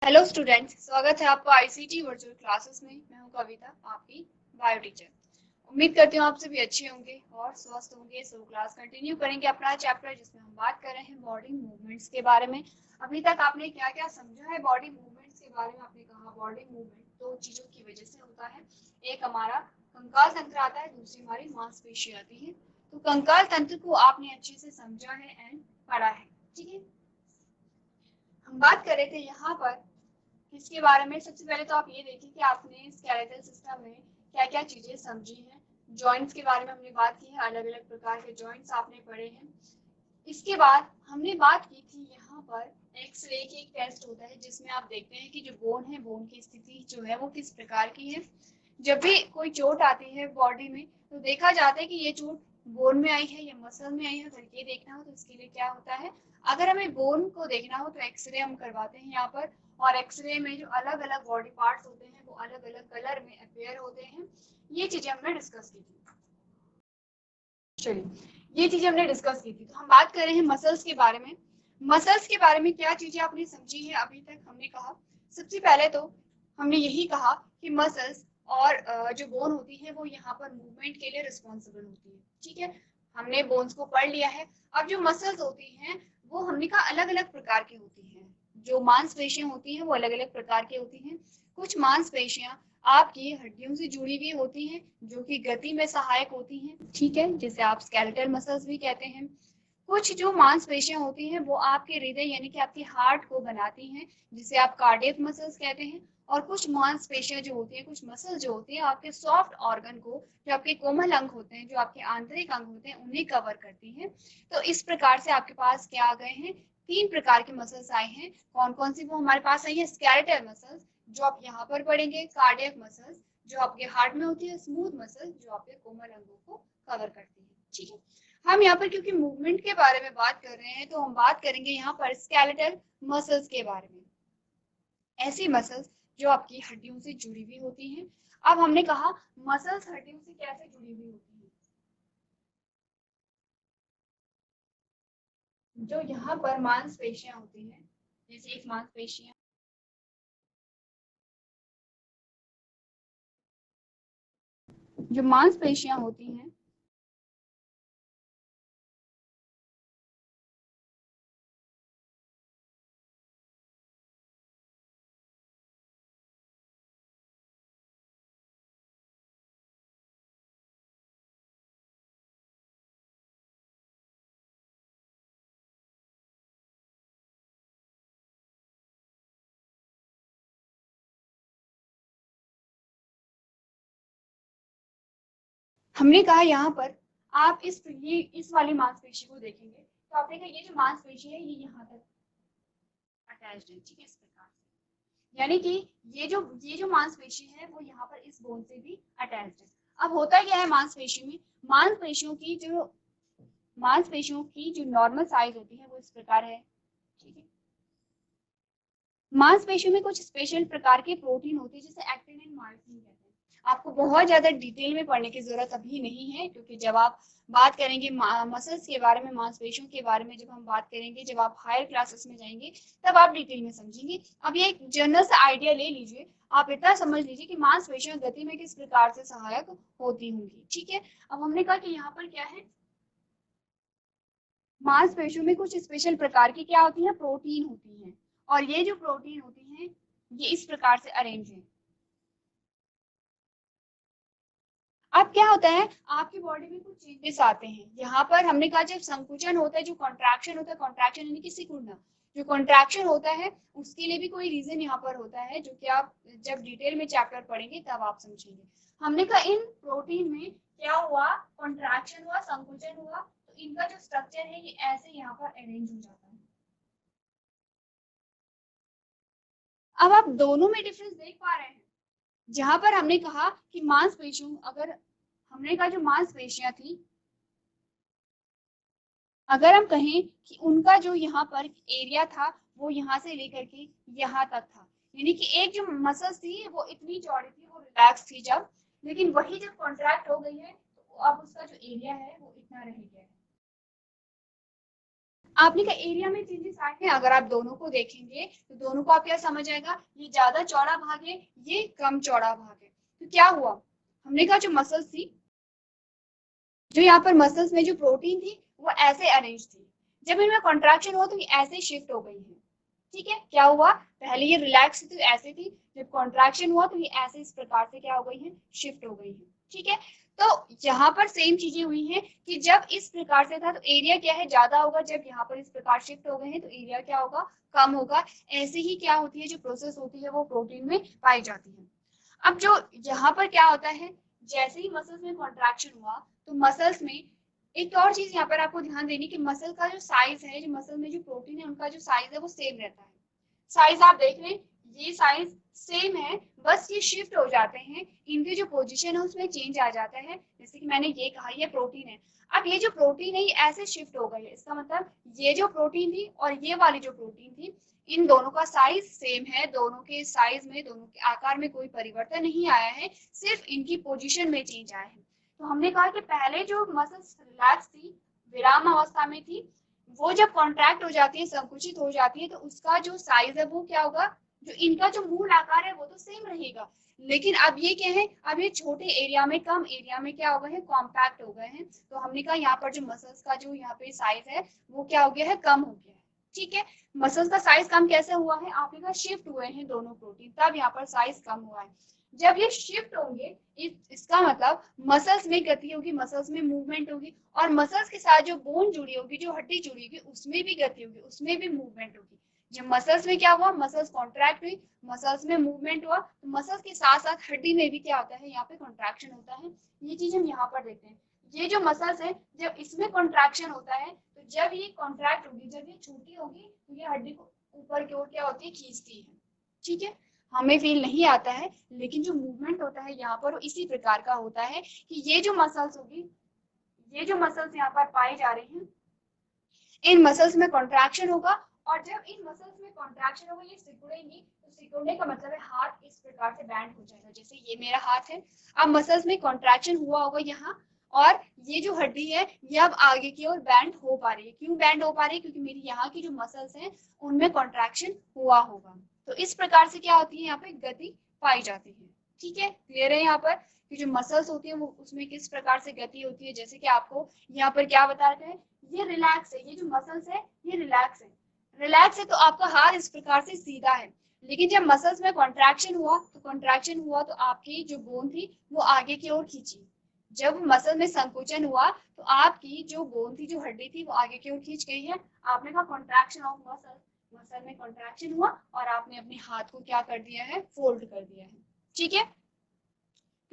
Hello students, स्वागत है आपका आईसीटी वर्चुअल क्लासेस में। मैं हूं कविता, आपकी बायो टीचर। उम्मीद करती हूँ आप सभी अच्छे होंगे और स्वस्थ होंगे। सो क्लास कंटिन्यू करेंगे अपना चैप्टर, जिसमें हम बात कर रहे हैं बॉडी मूवमेंट्स के बारे में। अभी तक आपने क्या क्या समझा है बॉडी मूवमेंट्स के बारे में? आपने कहा बॉडी मूवमेंट दो चीजों की वजह से होता है। एक हमारा कंकाल तंत्र आता है, दूसरी हमारी मांसपेशी आती है। तो कंकाल तंत्र को आपने अच्छे से समझा है एंड पढ़ा है, ठीक है। हम बात कर रहे थे यहाँ पर इसके बारे में। सबसे पहले तो आप ये देखिए कि आपने स्केलेटल सिस्टम में क्या क्या चीजें समझी हैं। जॉइंट्स के बारे में हमने बात की है, अलग अलग प्रकार के जॉइंट्स आपने पढ़े हैं। इसके बाद हमने बात की थी यहाँ पर एक्सरे की एक टेस्ट होता है, जिसमें आप देखते हैं कि जो बोन है, बोन की स्थिति जो है वो किस प्रकार की है। जब भी कोई चोट आती है बॉडी में, तो देखा जाता है कि ये चोट बोन में आई है या मसल में आई है। अगर ये देखना हो तो इसके लिए क्या होता है, अगर हमें बोन को देखना हो तो एक्सरे हम करवाते हैं यहाँ पर। और एक्सरे में जो अलग अलग बॉडी पार्ट्स होते हैं वो अलग अलग कलर में अपेयर होते हैं। ये चीजें हमने डिस्कस की थी। चलिए, ये चीजें हमने डिस्कस की थी। तो हम बात कर रहे हैं मसल्स के बारे में। मसल्स के बारे में क्या चीजें आपने समझी है अभी तक? हमने कहा सबसे पहले तो हमने यही कहा कि मसल्स और जो बोन होती है वो यहाँ पर मूवमेंट के लिए रिस्पॉन्सिबल होती है, ठीक है। हमने बोन्स को पढ़ लिया है। अब जो मसल्स होती हैं वो हमने कहा अलग अलग प्रकार की होती हैं। जो मांसपेशियां होती हैं वो अलग अलग प्रकार की होती हैं। कुछ मांसपेशियां आपकी हड्डियों से जुड़ी हुई होती हैं, जो कि गति में सहायक होती हैं, ठीक है, जिसे आप स्केलेटल मसल्स भी कहते हैं। कुछ जो मांसपेशियां होती हैं वो आपके हृदय यानी कि आपके हार्ट को बनाती हैं, जिसे आप कार्डियक मसल्स कहते हैं। और कुछ मांसपेशियां जो होती हैं, कुछ मसल जो होती हैं आपके सॉफ्ट ऑर्गन को, जो आपके कोमल अंग होते हैं, जो आपके आंतरिक अंग होते हैं, उन्हें कवर करती हैं। तो इस प्रकार से आपके पास क्या आ गए हैं, तीन प्रकार के मसल्स आए हैं। कौन कौन सी वो हमारे पास आई है? स्केलेटल मसल्स जो आप यहाँ पर पढ़ेंगे, कार्डियक मसल्स जो आपके हार्ट में होती है, स्मूथ मसल जो आपके कोमल अंगों को कवर करती है, ठीक है। हम यहाँ पर क्योंकि मूवमेंट के बारे में बात कर रहे हैं, तो हम बात करेंगे यहाँ पर स्केलेटल मसल्स के बारे में। ऐसी मसल्स जो आपकी हड्डियों से जुड़ी हुई होती हैं। अब हमने कहा मसल्स हड्डियों से कैसे जुड़ी हुई होती हैं। जो यहाँ पर मांसपेशियां होती हैं, जैसे एक मांसपेशियां, जो मांसपेशियां होती हैं हमने कहा यहाँ पर आप इस वाली मांसपेशी को देखेंगे तो आप देखेंगे ये जो मांसपेशी है ये यहाँ तक अटैच्ड है, ठीक है, इस प्रकार से। यानी कि ये जो मांसपेशी है वो यहाँ पर इस बोन से भी अटैच्ड है। अब होता क्या है मांसपेशी में, मांसपेशियों की जो नॉर्मल साइज होती है वो इस प्रकार है, ठीक है। मांसपेशियों में कुछ स्पेशल प्रकार के प्रोटीन होते हैं, जिसे एक्टिन एंड मायोसिन कहते हैं। आपको बहुत ज्यादा डिटेल में पढ़ने की जरूरत अभी नहीं है, क्योंकि जब आप बात करेंगे मसल्स के बारे में, मांसपेशियों के बारे में जब हम बात करेंगे, जब आप हायर क्लासेस में जाएंगे तब आप डिटेल में समझेंगे। अब ये एक जनरल सा आइडिया ले लीजिए, आप इतना समझ लीजिए कि मांसपेशियां गति में किस प्रकार से सहायक होती होंगी, ठीक है। अब हमने कहा कि यहाँ पर क्या है, मांसपेशियों में कुछ स्पेशल प्रकार की क्या होती है, प्रोटीन होती है। और ये जो प्रोटीन होती है ये इस प्रकार से अरेंज है। अब क्या होता है, आपकी बॉडी में कुछ चेंजेस आते हैं। यहाँ पर हमने कहा जब संकुचन होता है, जो कॉन्ट्रैक्शन होता है, कॉन्ट्रैक्शन यानी कि सिकुड़ना, जो कॉन्ट्रैक्शन होता है उसके लिए भी कोई रीजन यहाँ पर होता है, जो कि आप जब डिटेल में चैप्टर पढ़ेंगे तब आप समझेंगे। हमने कहा इन प्रोटीन में क्या हुआ, कॉन्ट्रैक्शन हुआ, संकुचन हुआ, तो इनका जो स्ट्रक्चर है ये ऐसे यहाँ पर अरेंज हो जाता है। अब आप दोनों में डिफरेंस देख पा रहे हैं। जहां पर हमने कहा कि मांसपेशियों, अगर हमने कहा जो मांसपेशियां थी, अगर हम कहें कि उनका जो यहाँ पर एरिया था वो यहाँ से लेकर के यहाँ तक था, यानी कि एक जो मसल्स थी वो इतनी चौड़ी थी, वो रिलैक्स थी जब, लेकिन वही जब कॉन्ट्रैक्ट हो गई है तो अब उसका जो एरिया है वो इतना रह गया है। आपने का एरिया में चेंजेस आए हैं, अगर आप दोनों को देखेंगे तो दोनों को आप क्या समझ आएगा, ये ज्यादा चौड़ा भाग है, ये कम चौड़ा भाग है। तो क्या हुआ, हमने कहा जो मसल्स थी, जो यहाँ पर मसल्स में जो प्रोटीन थी वो ऐसे अरेंज थी, जब इनमें कॉन्ट्रैक्शन हुआ तो ये ऐसे शिफ्ट हो गई है। ठीक है, क्या हुआ, पहले ये रिलैक्स थी ऐसे थी, जब कॉन्ट्रैक्शन हुआ तो ये ऐसे इस प्रकार से क्या हो गई है, शिफ्ट हो गई है। ठीक है, तो यहाँ पर सेम चीजें हुई हैं कि जब इस प्रकार से था तो एरिया क्या है, ज्यादा होगा, जब यहाँ पर इस प्रकार शिफ्ट हो गए हैं तो एरिया क्या होगा, कम होगा। ऐसे ही क्या होती है, जो प्रोसेस होती है वो प्रोटीन में पाई जाती है। अब जो यहाँ पर क्या होता है, जैसे ही मसल्स में कॉन्ट्रैक्शन हुआ तो मसल्स में एक और चीज यहाँ पर आपको ध्यान देनी कि मसल का जो साइज है, जो मसल में जो प्रोटीन है उनका जो साइज है वो सेम रहता है। साइज आप देख लें, ये साइज सेम है, बस ये शिफ्ट हो जाते हैं, इनकी जो पोजीशन है उसमें चेंज आ जाता है। जैसे कि मैंने ये कहा ये प्रोटीन है, अब ये जो प्रोटीन है ये ऐसे शिफ्ट हो गई है, इसका मतलब ये जो प्रोटीन थी और ये वाली जो प्रोटीन थी, इन दोनों का साइज सेम है, दोनों के साइज में, दोनों के आकार में कोई परिवर्तन नहीं आया है, सिर्फ इनकी पोजीशन में चेंज आया है। तो हमने कहा कि पहले जो मसल्स रिलैक्स थी, विराम अवस्था में थी, वो जब कॉन्ट्रैक्ट हो जाती है, संकुचित हो जाती है, तो उसका जो साइज है वो क्या होगा, जो इनका जो मूल आकार है वो तो सेम रहेगा, लेकिन अब ये क्या है, अब ये छोटे एरिया में, कम एरिया में क्या हो गए हैं, कॉम्पैक्ट हो गए हैं। तो हमने कहा यहाँ पर जो मसल्स का जो यहाँ पे साइज है वो क्या हो गया है, कम हो गया है। ठीक है, मसल्स का साइज कम कैसे हुआ है, आपने कहा शिफ्ट हुए हैं दोनों प्रोटीन, तब यहाँ पर साइज कम हुआ है। जब ये शिफ्ट होंगे, इसका मतलब मसल्स में गति होगी, मसल्स में मूवमेंट होगी, और मसल्स के साथ जो बोन जुड़ी होगी, जो हड्डी जुड़ी होगी, उसमें भी गति होगी, उसमें भी मूवमेंट होगी। जब मसल्स में क्या हुआ, मसल्स कॉन्ट्रैक्ट हुई, मसल्स में मूवमेंट हुआ, तो मसल्स के साथ साथ हड्डी में भी क्या होता है, यहाँ पे कॉन्ट्रैक्शन होता है। ये चीज हम यहाँ पर देखते हैं, ये जो मसल्स है जब इसमें कॉन्ट्रैक्शन होता है, तो जब ये कॉन्ट्रैक्ट होगी, जब ये छोटी होगी तो ये हड्डी को ऊपर की ओर क्या होती है, खींचती है। ठीक है, हमें फील नहीं आता है, लेकिन जो मूवमेंट होता है यहाँ पर वो इसी प्रकार का होता है कि ये जो मसल्स होगी, ये जो मसल्स यहाँ पर पाई जा रही हैं, इन मसल्स में कॉन्ट्रैक्शन होगा, और जब इन मसल्स में कॉन्ट्रैक्शन होगा ये सिकुड़ेंगी, तो सिकुड़ने का मतलब है हाथ इस प्रकार से बैंड हो जाएगा, जैसे ये मेरा हाथ है, अब मसल्स में कॉन्ट्रैक्शन हुआ होगा यहाँ, और ये जो हड्डी है ये अब आगे की ओर बैंड हो पा रही है। क्यों बैंड हो पा रही है, क्योंकि मेरी यहाँ की जो मसल्स हैं उनमें कॉन्ट्रैक्शन हुआ होगा। तो इस प्रकार से क्या होती है, यहाँ पे गति पाई जाती है। ठीक है, क्लियर है यहाँ पर कि जो मसल्स होती है वो उसमें किस प्रकार से गति होती है। जैसे कि आपको यहाँ पर क्या बताते हैं, ये रिलैक्स है, ये जो मसल्स है ये रिलैक्स है, रिलैक्स है तो आपका हाथ इस प्रकार से सीधा है, लेकिन जब मसल्स में कॉन्ट्रैक्शन हुआ तो कॉन्ट्रैक्शन हुआ तो आपकी जो बोन थी वो आगे की ओर खींची। जब मसल में संकुचन हुआ तो आपकी जो बोन थी, जो हड्डी थी, वो आगे की ओर खींच गई है। आपने कहा कॉन्ट्रैक्शन ऑफ मसल, मसल में कॉन्ट्रैक्शन हुआ और आपने अपने हाथ को क्या कर दिया है, फोल्ड कर दिया है। ठीक है,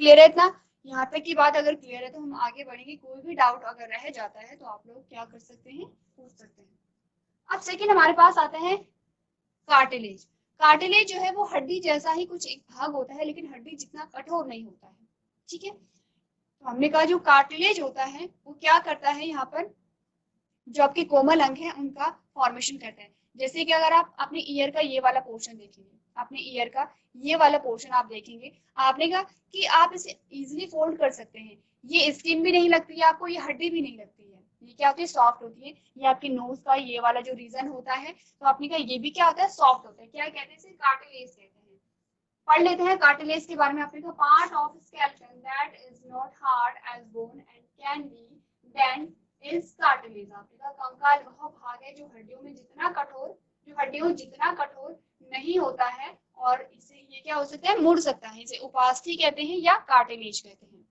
क्लियर है इतना, यहाँ तक की बात अगर क्लियर है तो हम आगे बढ़ेंगे। कोई भी डाउट अगर रह जाता है तो आप लोग क्या कर सकते हैं, पूछ सकते हैं। अब सेकंड हमारे पास आता है कार्टिलेज। कार्टिलेज जो है वो हड्डी जैसा ही कुछ एक भाग होता है, लेकिन हड्डी जितना कठोर नहीं होता है। ठीक है, तो हमने कहा जो कार्टिलेज होता है वो क्या करता है, यहाँ पर जो आपके कोमल अंग है उनका फॉर्मेशन करते हैं। जैसे कि अगर आप अपने ईयर का ये वाला पोर्शन देखेंगे, अपने ईयर का ये वाला पोर्शन आप देखेंगे, आपने कहा कि आप इसे इजीली फोल्ड कर सकते हैं, ये स्किन भी नहीं लगती है आपको, ये हड्डी भी नहीं लगती है, ये क्या होती है, सॉफ्ट होती है। ये आपके नोज का ये वाला जो रीजन होता है, तो आपने कहा ये भी क्या होता है, सॉफ्ट होता है। क्या कहते हैं इसे, कार्टिलेज कहते हैं। पढ़ लेते हैं कार्टिलेज के बारे में। आपने कहा part of skeleton that is not hard as bone and can be bent is cartilage. आपने कहा कंकाल वह भाग है जो हड्डियों में जितना कठोर, जो हड्डियों जितना कठोर नहीं होता है, और इसे ये क्या हो सकता है, मुड़ सकता है। इसे उपास्थि कहते हैं या कार्टिलेज कहते हैं।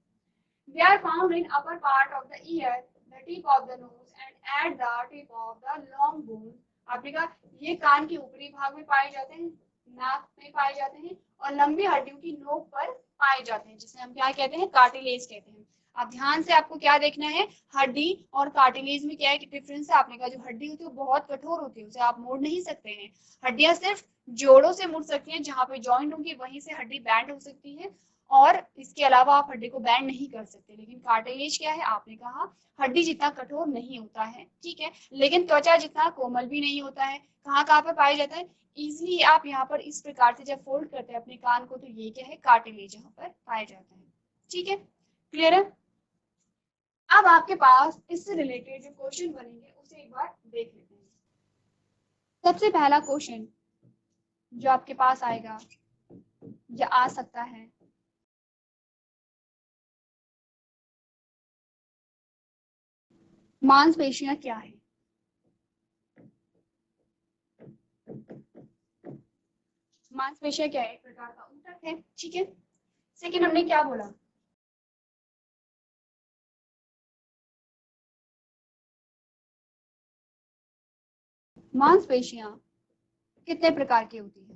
They are found in upper part of the ear, the tip of the nose, and at the tip of the long bone. आपने कहा ये कान के ऊपरी भाग में पाए जाते हैं, नाक में पाए जाते हैं, और लंबी हड्डियों की नोक पर पाए जाते हैं, जिसे हम क्या कहते हैं, कार्टिलेज कहते हैं। अब ध्यान से आपको क्या देखना है, हड्डी और कार्टिलेज में क्या है डिफरेंस है। आपने कहा जो हड्डी होती है वो बहुत कठोर होती है, उसे आप मोड़ नहीं सकते हैं। हड्डियां सिर्फ जोड़ों से मुड़ सकती हैं, जहां पे जॉइंट होंगी वहीं से हड्डी बैंड हो सकती है, और इसके अलावा आप हड्डी को बैंड नहीं कर सकते। लेकिन कार्टिलेज क्या है, आपने कहा हड्डी जितना कठोर नहीं होता है, ठीक है, लेकिन त्वचा जितना कोमल भी नहीं होता है। कहाँ कहाँ पर पाया जाता है, इजिली आप यहाँ पर इस प्रकार से जब फोल्ड करते हैं अपने कान को, तो ये क्या है, कार्टिलेज यहाँ पर पाया जाता है। ठीक है, क्लियर है। अब आपके पास इससे रिलेटेड जो क्वेश्चन बनेंगे उसे एक बार देख लेते हैं। सबसे पहला क्वेश्चन जो आपके पास आएगा या आ सकता है, मांसपेशियां क्या है? मांसपेशियां क्या है? एक प्रकार का ऊतक है, ठीक है। सेकंड हमने क्या बोला? मांसपेशियां कितने प्रकार की होती है?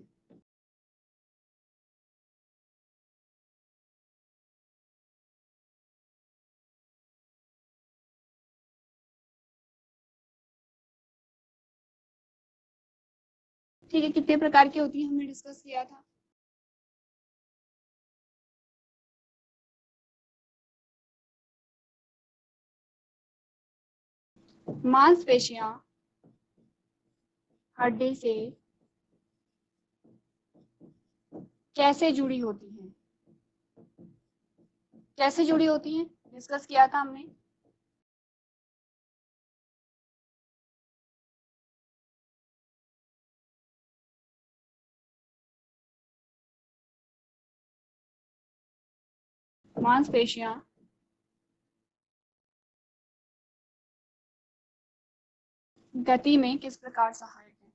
ठीक है, कितने प्रकार की होती है हमने डिस्कस किया था। मांसपेशियां हड्डी से कैसे जुड़ी होती हैं? कैसे जुड़ी होती हैं डिस्कस किया था हमने। मांसपेशियां गति में किस प्रकार सहायक है?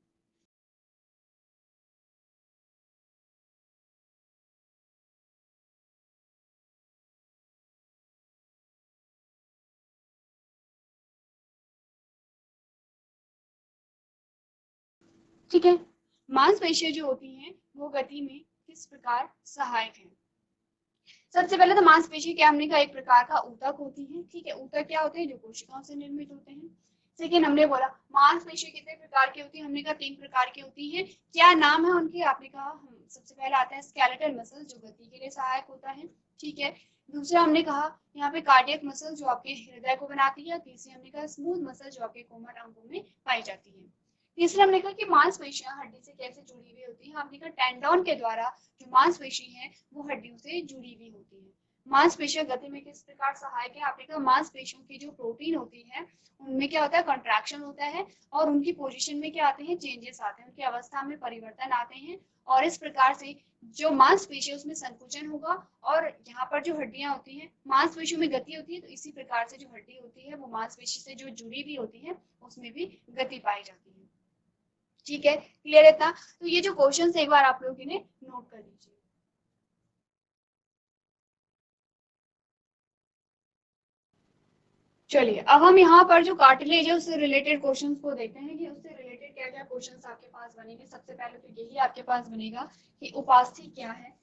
ठीक है, मांसपेशियां जो होती हैं वो गति में किस प्रकार सहायक है? सबसे पहले तो मांसपेशी क्या हमने कहा एक प्रकार का ऊतक होती है, ठीक है। ऊतक क्या होते हैं? जो कोशिकाओं से निर्मित होते हैं। सेकेंड हमने बोला मांसपेशी कितने प्रकार की होती है? हमने कहा 3 प्रकार की होती है। क्या नाम है उनके? आपने कहा सबसे पहले आता है स्केलेटल मसल जो गति के लिए सहायक होता है, ठीक है। दूसरा हमने कहा यहाँ पे कार्डियक मसल जो आपके हृदय को बनाती है। तीसरी हमने कहा स्मूथ मसल जो आपके कोमल अंगों में पाई जाती है। तीसरा हमने कहा कि मांसपेशियां हड्डी से कैसे जुड़ी हुई होती है। हमने कहा टेंडोन के द्वारा जो मांसपेशी है वो हड्डियों से जुड़ी हुई होती है। मांसपेशियां गति में किस प्रकार सहायक है? आपने कहा मांसपेशियों की जो प्रोटीन होती है उनमें क्या होता है? कंट्रैक्शन होता है और उनकी पोजीशन में क्या आते हैं? चेंजेस आते हैं, उनकी अवस्था में परिवर्तन आते हैं और इस प्रकार से जो मांसपेशी है उसमें संकुचन होगा और यहाँ पर जो हड्डियां होती हैं मांसपेशियों में गति होती है तो इसी प्रकार से जो हड्डी होती है वो मांसपेशी से जो जुड़ी हुई होती है उसमें भी गति पाई जाती है, ठीक है। क्लियर है इतना? तो ये जो क्वेश्चन एक बार आप लोग इन्हें नोट कर लीजिए। चलिए अब हम यहाँ पर जो कार्टिलेज है उससे रिलेटेड क्वेश्चंस को देखते हैं कि उससे रिलेटेड क्या क्या क्वेश्चंस आपके पास बनेंगे। सबसे पहले तो यही आपके पास बनेगा कि उपास्थि क्या है।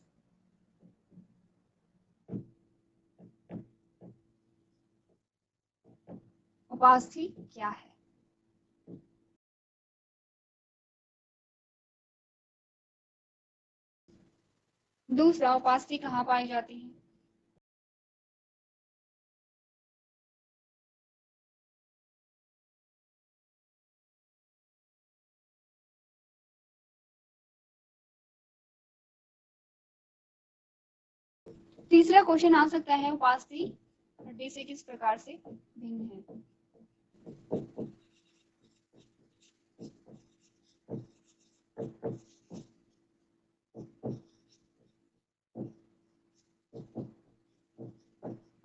उपास्थि क्या है? दूसरा उपास्थि कहाँ पाई जाती है? तीसरा क्वेश्चन आ सकता है उपास्थि हड्डी से किस प्रकार से भिन्न है?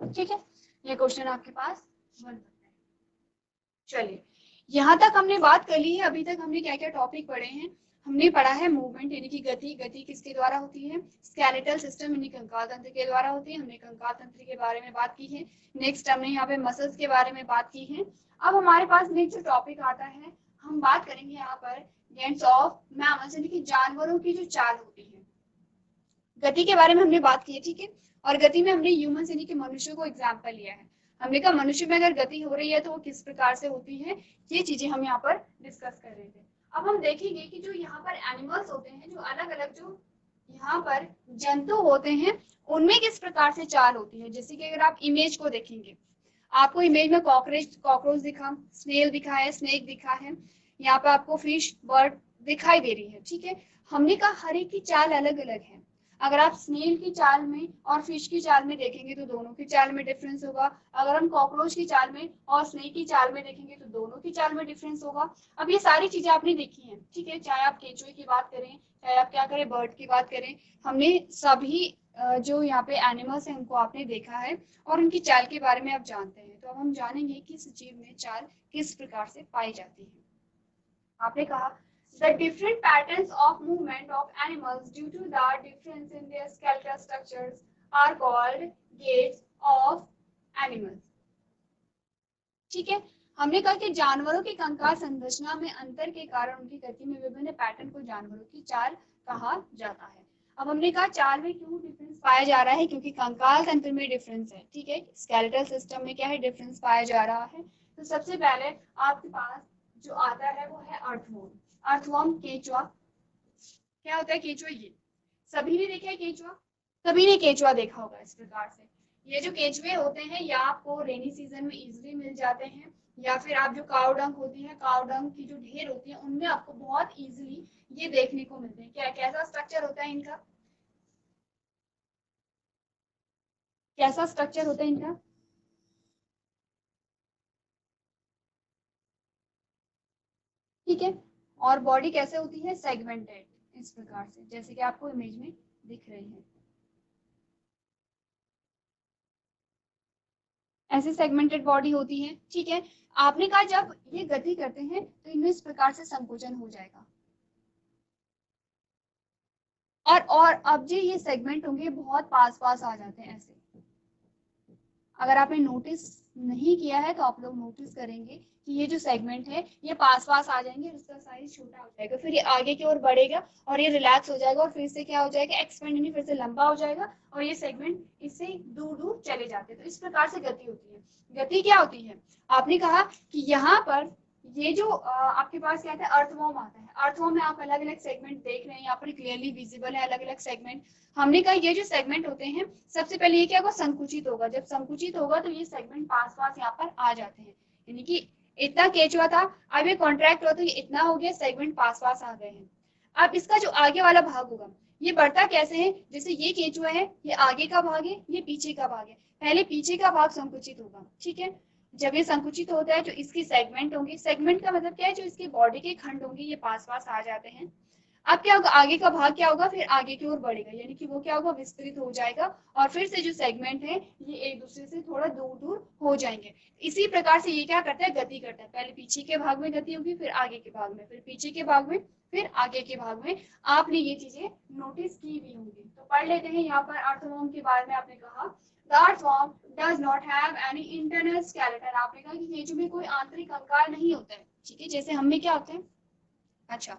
ठीक है, ये क्वेश्चन आपके पास बन सकता है। चलिए यहाँ तक हमने बात कर ली है। अभी तक हमने क्या क्या टॉपिक पढ़े हैं? हमने पढ़ा है मूवमेंट यानी कि गति। गति किसके द्वारा होती है? स्केलेटल सिस्टम यानी कंकाल तंत्र के द्वारा होती है। हमने कंकाल तंत्र के बारे में बात की है। नेक्स्ट हमने यहाँ पे मसल्स के बारे में बात की है। अब हमारे पास नेक्स्ट जो टॉपिक आता है हम बात करेंगे यहाँ पर डेंट्स ऑफ मैमल्स यानी कि जानवरों की जो चाल होती है। गति के बारे में हमने बात की है, ठीक है। और गति में हमने ह्यूमन यानी कि मनुष्य को एग्जाम्पल लिया है। हमने कहा मनुष्य में अगर गति हो रही है तो वो किस प्रकार से होती है, ये चीजें हम यहाँ पर डिस्कस कर रहे थे। अब हम देखेंगे कि जो यहाँ पर एनिमल्स होते हैं, जो अलग अलग जो यहाँ पर जंतु होते हैं उनमें किस प्रकार से चाल होती है। जैसे कि अगर आप इमेज को देखेंगे, आपको इमेज में कॉकरोच दिखा, स्नेल दिखा है, स्नेक दिखा है, यहाँ पे आपको फिश बर्ड दिखाई दे रही है, ठीक है। हमने कहा हर एक की चाल अलग अलग है। अगर आप स्नेल की चाल में और फिश की चाल में देखेंगे तो दोनों की चाल में डिफरेंस होगा। अगर हम कॉकरोच की चाल में और स्नेक की चाल में देखेंगे तो दोनों की चाल में डिफरेंस होगा। अब ये सारी चीजें आपने देखी हैं, ठीक है, चाहे आप केंचुए की बात करें, चाहे आप क्या करें बर्ड की बात करें, हमने सभी जो यहाँ पे एनिमल्स हैं उनको आपने देखा है और उनकी चाल के बारे में आप जानते हैं। तो अब हम जानेंगे कि इस जीव में चाल किस प्रकार से पाई जाती है। आपने कहा the different patterns of movement of animals due to the difference in their skeletal structures are called gaits of animals। ठीक है, हमने कहा कि जानवरों की कंकाल संरचना में अंतर के कारण उनकी गति में विभिन्न पैटर्न को जानवरों की चाल कहा जाता है। अब हमने कहा चाल में क्यों डिफरेंस पाया जा रहा है, क्योंकि कंकाल तंत्र में डिफरेंस है, ठीक है, स्केलेटल सिस्टम में क्या है, डिफरेंस पाया जा रहा है। तो सबसे पहले आपके पास जो आता है वो है अर्थवर्म। अर्थवर्म केंचुआ, क्या होता है केंचुआ, ये सभी ने देखा है केंचुआ, सभी ने केंचुआ देखा होगा। इस प्रकार से ये जो केंचुए होते हैं या आपको रेनी सीजन में इजीली मिल जाते हैं, या फिर आप जो काव डंग होती है, काव डंग की जो ढेर होती है उनमें आपको बहुत इजीली ये देखने को मिलते हैं। क्या कैसा स्ट्रक्चर होता है इनका, कैसा स्ट्रक्चर होता है इनका, ठीक है, और बॉडी कैसे होती है, सेगमेंटेड, इस प्रकार से जैसे कि आपको इमेज में दिख रही है। ऐसे सेगमेंटेड बॉडी होती है, ठीक है। आपने कहा जब ये गति करते हैं तो इनमें इस प्रकार से संकुचन हो जाएगा, और अब जो ये सेगमेंट होंगे बहुत पास पास आ जाते हैं ऐसे। अगर आपने नोटिस नहीं किया है तो आप लोग नोटिस करेंगे कि ये जो सेगमेंट है ये पास पास आ जाएंगे, इसका साइज छोटा हो जाएगा, फिर ये आगे की ओर बढ़ेगा और ये रिलैक्स हो जाएगा और फिर से क्या हो जाएगा, एक्सपेंड यानी फिर से लंबा हो जाएगा और ये सेगमेंट इससे दूर दूर चले जाते हैं। तो इस प्रकार से गति होती है। गति क्या होती है, आपने कहा कि यहाँ पर ये जो आपके पास क्या आता है, अर्थवर्म आता है। अर्थवर्म में आप अलग अलग सेगमेंट देख रहे हैं, यहाँ पर क्लियरली विजिबल है अलग अलग सेगमेंट। हमने कहा ये जो सेगमेंट होते हैं सबसे पहले ये क्या होगा, संकुचित होगा। जब संकुचित होगा तो ये सेगमेंट पास पास यहाँ पर आ जाते हैं, यानी कि इतना केंचुआ था, अब ये कॉन्ट्रैक्ट हुआ तो ये इतना हो गया, सेगमेंट पास पास आ गए हैं। अब इसका जो आगे वाला भाग होगा ये बढ़ता कैसे है, जैसे ये केंचुआ है, ये आगे का भाग है, ये पीछे का भाग है। पहले पीछे का भाग संकुचित होगा, ठीक है। जब ये संकुचित होता है जो इसकी सेगमेंट होंगे, सेगमेंट का मतलब क्या है, जो इसकी बॉडी के खंड होंगे ये पास पास आ जाते हैं। अब क्या होगा, आगे का भाग क्या होगा, फिर आगे की ओर बढ़ेगा, यानी कि वो क्या होगा, विस्तृत हो जाएगा और फिर से जो सेगमेंट है ये एक दूसरे से थोड़ा दूर दूर हो जाएंगे। इसी प्रकार से ये क्या करता है, गति करता है। पहले पीछे के भाग में गति होगी, फिर आगे के भाग में, फिर पीछे के भाग में, फिर आगे के भाग में। आपने ये चीजें नोटिस की भी होंगी। तो पढ़ लेते हैं यहाँ पर अर्थवर्म के बारे में। आपने कहा The earthworm does not have any internal skeleton। आपने कहा कि केंचुए में कोई आंतरिक कंकाल नहीं होता है, ठीक है, जैसे हम में क्या होते हैं। अच्छा,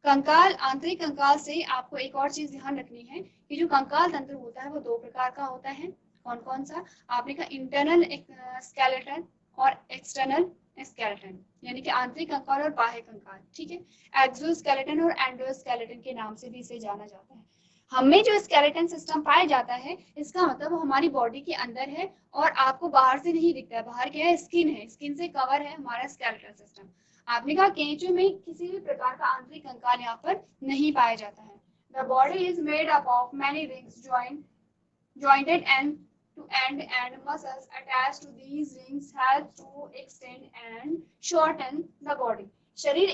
कंकाल, आंतरिक कंकाल से आपको एक और चीज ध्यान रखनी है कि जो कंकाल तंत्र होता है वो दो प्रकार का होता है। कौन कौन सा, आपने कहा इंटरनल स्केलेटन और एक्सटर्नल स्केलेटन, यानी कि आंतरिक कंकाल और बाह्य कंकाल, ठीक है। एक्सोस्केलेटन और एंडोस्केलेटन के नाम से भी इसे जाना जाता है। हमें जो स्केलेटन सिस्टम पाया जाता है इसका मतलब वो हमारी बॉडी के अंदर है और आपको बाहर से नहीं दिखता है। बाहर क्या है, स्किन है, स्किन से कवर है हमारा स्केलेटन सिस्टम। आपने कहा केंचुए में किसी भी प्रकार का आंतरिक कंकाल यहाँ पर नहीं पाया जाता है। The body is made up of many rings jointed end to end, and muscles attached to these rings help to extend and shorten the body। शरीर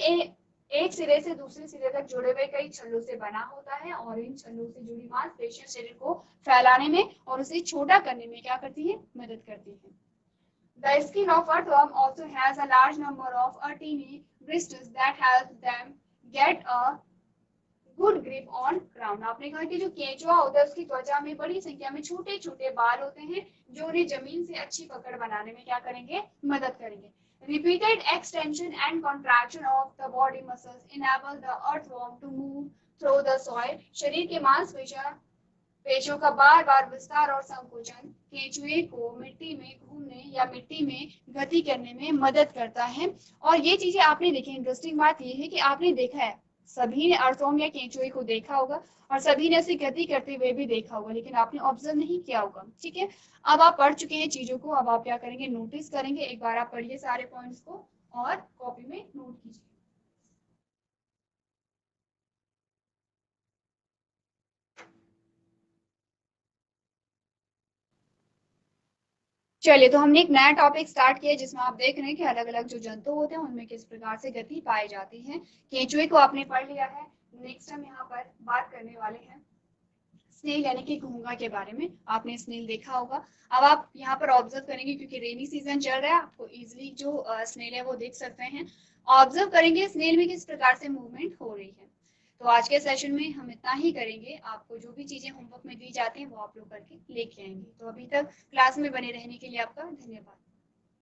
एक सिरे से दूसरे सिरे तक जुड़े हुए कई छल्लों से बना होता है और इन छल्लों से जुड़ी मांसपेशियां शरीर को फैलाने में और उसे छोटा करने में क्या करती है, मदद करती है। The skin of earthworm also has a large number of tiny bristles that help them get a good grip on ground. आपने कहा कि जो केंचुआ होता है उसकी त्वचा में बड़ी संख्या में छोटे छोटे बाल होते हैं जो उन्हें जमीन से अच्छी पकड़ बनाने में क्या करेंगे, मदद करेंगे। Repeated extension and contraction of the body muscles enable the earthworm to move through the soil। शरीर के पेशियों का बार बार विस्तार और संकोचन केंचुए को मिट्टी में घूमने या मिट्टी में गति करने में मदद करता है। और ये चीजें आपने देखी। इंटरेस्टिंग बात ये है कि आपने देखा है, सभी ने अर्थवर्म या केंचुए को देखा होगा और सभी ने ऐसी गति करते हुए भी देखा होगा, लेकिन आपने ऑब्जर्व नहीं किया होगा, ठीक है। अब आप पढ़ चुके हैं चीजों को, अब आप क्या करेंगे, नोटिस करेंगे। एक बार आप पढ़िए सारे पॉइंट्स को और कॉपी में नोट कीजिए। चलिए, तो हमने एक नया टॉपिक स्टार्ट किया जिसमें आप देख रहे हैं कि अलग-अलग जो जंतु होते हैं उनमें किस प्रकार से गति पाई जाती है। केंचुए को आपने पढ़ लिया है। नेक्स्ट हम यहाँ पर बात करने वाले हैं स्नेल यानी कि घोंघा के बारे में। आपने स्नेल देखा होगा। अब आप यहाँ पर ऑब्जर्व करेंगे क्योंकि रेनी सीजन चल रहा है, आपको इजिली जो स्नेल है वो देख सकते हैं। ऑब्जर्व करेंगे स्नेल में किस प्रकार से मूवमेंट हो रही है। तो आज के सेशन में हम इतना ही करेंगे। आपको जो भी चीजें होमवर्क में दी जाती हैं वो आप लोग करके लेके आएंगे। तो अभी तक क्लास में बने रहने के लिए आपका धन्यवाद।